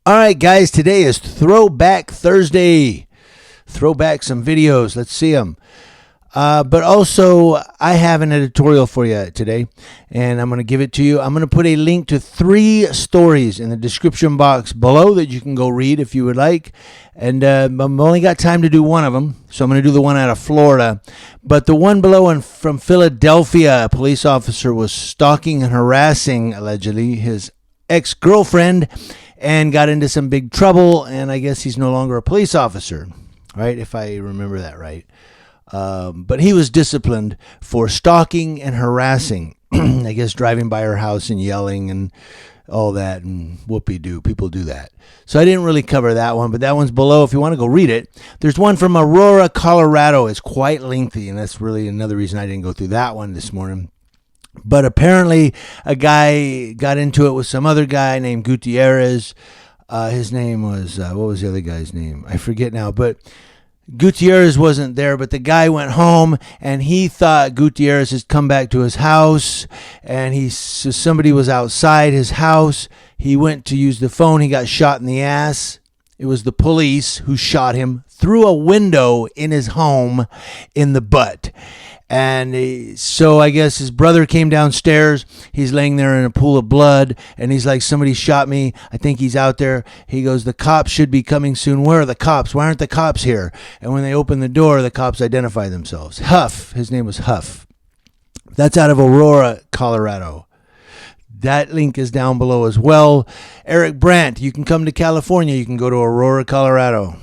All right, guys, today is Throwback Thursday. Throwback some videos. Let's see them. But also, I have an editorial for you today, and I'm going to give it to you. I'm going to put a link to 3 stories in the description box below that you can go read if you would like. And I've only got time to do one of them, so I'm going to do the one out of Florida. But the one below and from Philadelphia, a police officer was stalking and harassing, allegedly, his ex-girlfriend and got into some big trouble, and I guess he's no longer a police officer, right, if I remember that right. But he was disciplined for stalking and harassing, I guess driving by her house and yelling and all that, and whoopee-doo. People do that. So I didn't really cover that one, but that one's below if you want to go read it. There's one from Aurora, Colorado. It's quite lengthy, and that's really another reason I didn't go through that one this morning. But apparently a guy got into it with some other guy named Gutierrez. His name was, what was the other guy's name? I forget now, but Gutierrez wasn't there, but the guy went home and he thought Gutierrez had come back to his house, and somebody was outside his house. He went to use the phone. He got shot in the ass. It was the police who shot him through a window in his home in the butt. And so I guess his brother came downstairs. He's laying there in a pool of blood, and he's like, somebody shot me. I think he's out there. He goes, the cops should be coming soon. Where are the cops? Why aren't the cops here? And when they open the door, the cops identify themselves. Huff. His name was Huff. That's out of Aurora, Colorado. That link is down below as well. Eric Brandt, you can come to California. You can go to Aurora, Colorado.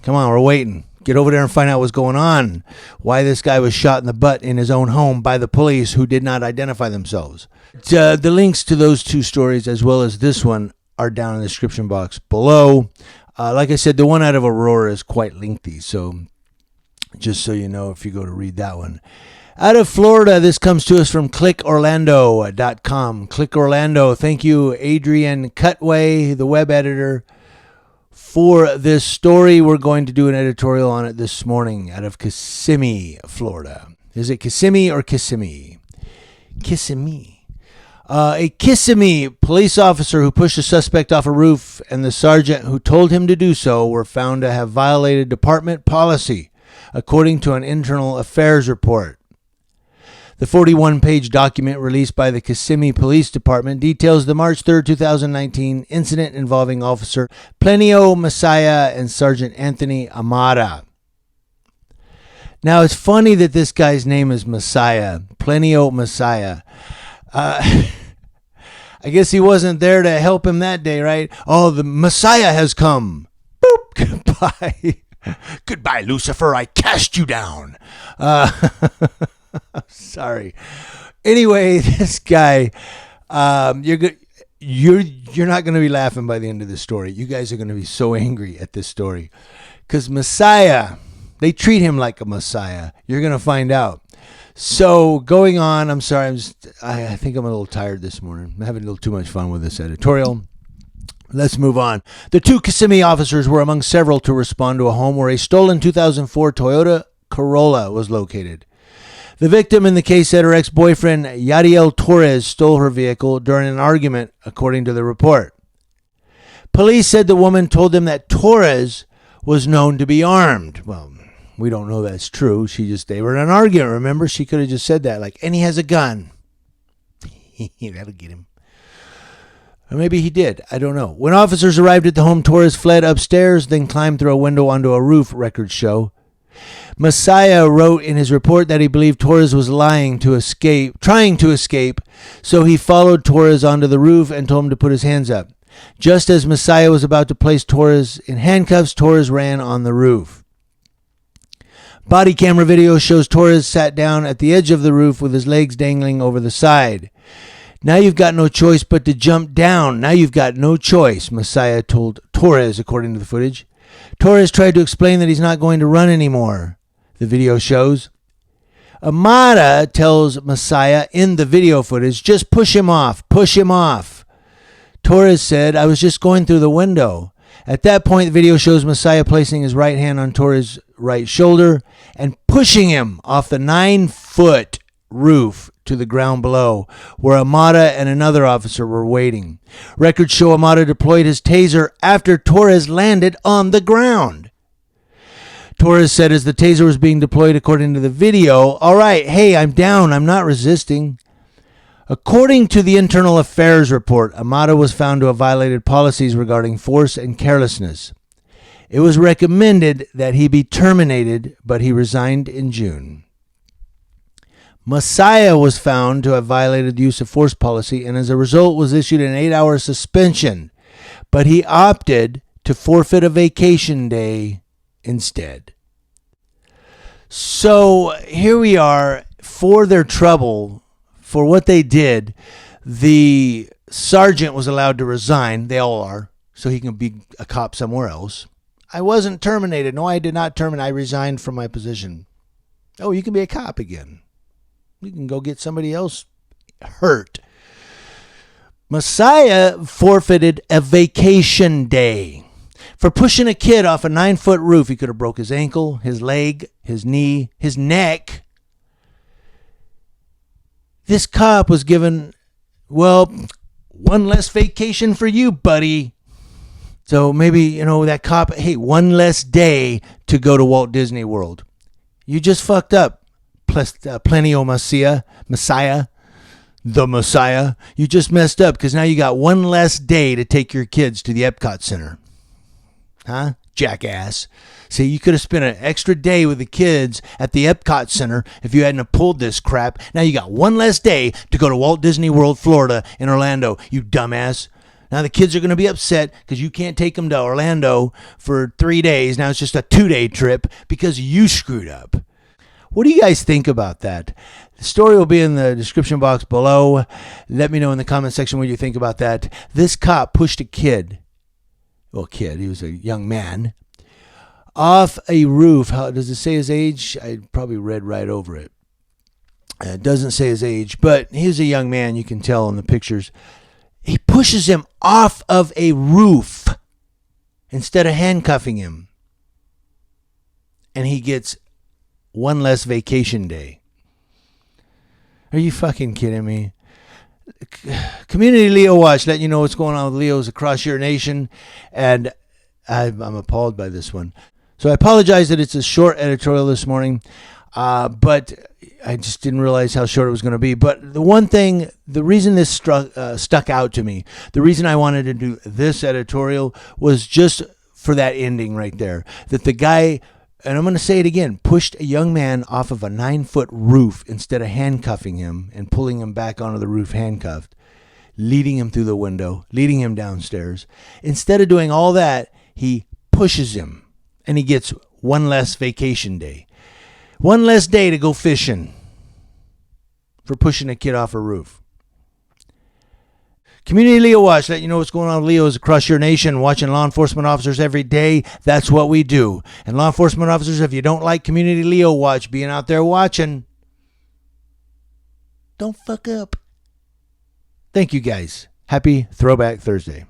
Come on, we're waiting. Get over there and find out what's going on. Why this guy was shot in the butt in his own home by the police who did not identify themselves. The links to those 2 stories as well as this one are down in the description box below. Like I said, the one out of Aurora is quite lengthy. So just so you know if you go to read that one. Out of Florida, this comes to us from clickorlando.com. Click Orlando. Thank you, Adrian Cutway, the web editor, for this story. We're going to do an editorial on it this morning out of Kissimmee, Florida. Is it Kissimmee or Kissimmee? Kissimmee. A Kissimmee police officer who pushed a suspect off a roof and the sergeant who told him to do so were found to have violated department policy, according to an internal affairs report. The 41-page document released by the Kissimmee Police Department details the March 3, 2019 incident involving Officer Plenio Messiah and Sergeant Anthony Amada. Now, it's funny that this guy's name is Messiah, Plenio Messiah. I guess he wasn't there to help him that day, right? Oh, the Messiah has come. Boop, goodbye. Goodbye, Lucifer, I cast you down. Sorry. Anyway, this guy, you're not going to be laughing by the end of this story. You guys are going to be so angry at this story because Messiah, they treat him like a Messiah. You're going to find out. So going on, I'm sorry. I think I'm a little tired this morning. I'm having a little too much fun with this editorial. Let's move on. The 2 Kissimmee officers were among several to respond to a home where a stolen 2004 Toyota Corolla was located. The victim in the case said her ex-boyfriend, Yadiel Torres, stole her vehicle during an argument, according to the report. Police said the woman told them that Torres was known to be armed. Well, we don't know that's true. They were in an argument, remember? She could have just said that, like, and he has a gun. That'll get him. Or maybe he did. I don't know. When officers arrived at the home, Torres fled upstairs, then climbed through a window onto a roof, records show. Messiah wrote in his report that he believed Torres was trying to escape, so he followed Torres onto the roof and told him to put his hands up. Just as Messiah was about to place Torres in handcuffs, Torres ran on the roof. Body camera video shows Torres sat down at the edge of the roof with his legs dangling over the side. Now you've got no choice but to jump down. Now you've got no choice, Messiah told Torres, according to the footage. Torres tried to explain that he's not going to run anymore, the video shows. Amada tells Messiah in the video footage, just push him off, push him off. Torres said, I was just going through the window. At that point, the video shows Messiah placing his right hand on Torres' right shoulder and pushing him off the 9-foot roof to the ground below, where Amata and another officer were waiting. Records show Amata deployed his taser after Torres landed on the ground. Torres said as the taser was being deployed, according to the video, "All right, hey, I'm down. I'm not resisting." According to the Internal Affairs report, Amata was found to have violated policies regarding force and carelessness. It was recommended that he be terminated, but he resigned in June. Messiah was found to have violated the use of force policy and as a result was issued an 8-hour suspension, but he opted to forfeit a vacation day instead. So here we are. For their trouble, for what they did, the sergeant was allowed to resign. They all are, so he can be a cop somewhere else. I wasn't terminated. No, I did not terminate. I resigned from my position. Oh, you can be a cop again. You can go get somebody else hurt. Messiah forfeited a vacation day for pushing a kid off a 9-foot roof. He could have broke his ankle, his leg, his knee, his neck. This cop was given, well, one less vacation for you, buddy. So maybe, that cop, hey, one less day to go to Walt Disney World. You just fucked up. Plenio Messiah, the Messiah. You just messed up because now you got one less day to take your kids to the Epcot Center. Huh? Jackass. See, you could have spent an extra day with the kids at the Epcot Center if you hadn't have pulled this crap. Now you got one less day to go to Walt Disney World, Florida in Orlando, you dumbass. Now the kids are going to be upset because you can't take them to Orlando for 3 days. Now it's just a 2-day trip because you screwed up. What do you guys think about that? The story will be in the description box below. Let me know in the comment section what you think about that. This cop pushed a kid. Well, he was a young man. Off a roof. How does it say his age? I probably read right over it. It doesn't say his age, but he's a young man. You can tell in the pictures. He pushes him off of a roof instead of handcuffing him. And he gets one less vacation day. Are you fucking kidding me? Community Leo Watch, letting you know what's going on with Leos across your nation. And I'm appalled by this one. So I apologize that it's a short editorial this morning. But I just didn't realize how short it was going to be. But the one thing, the reason this stuck out to me, the reason I wanted to do this editorial was just for that ending right there. That the guy, and I'm going to say it again, pushed a young man off of a 9-foot roof instead of handcuffing him and pulling him back onto the roof handcuffed, leading him through the window, leading him downstairs. Instead of doing all that, he pushes him and he gets one less vacation day. One less day to go fishing for pushing a kid off a roof. Community Leo Watch, let you know what's going on with Leos across your nation, watching law enforcement officers every day. That's what we do. And law enforcement officers, if you don't like Community Leo Watch being out there watching, don't fuck up. Thank you guys. Happy Throwback Thursday.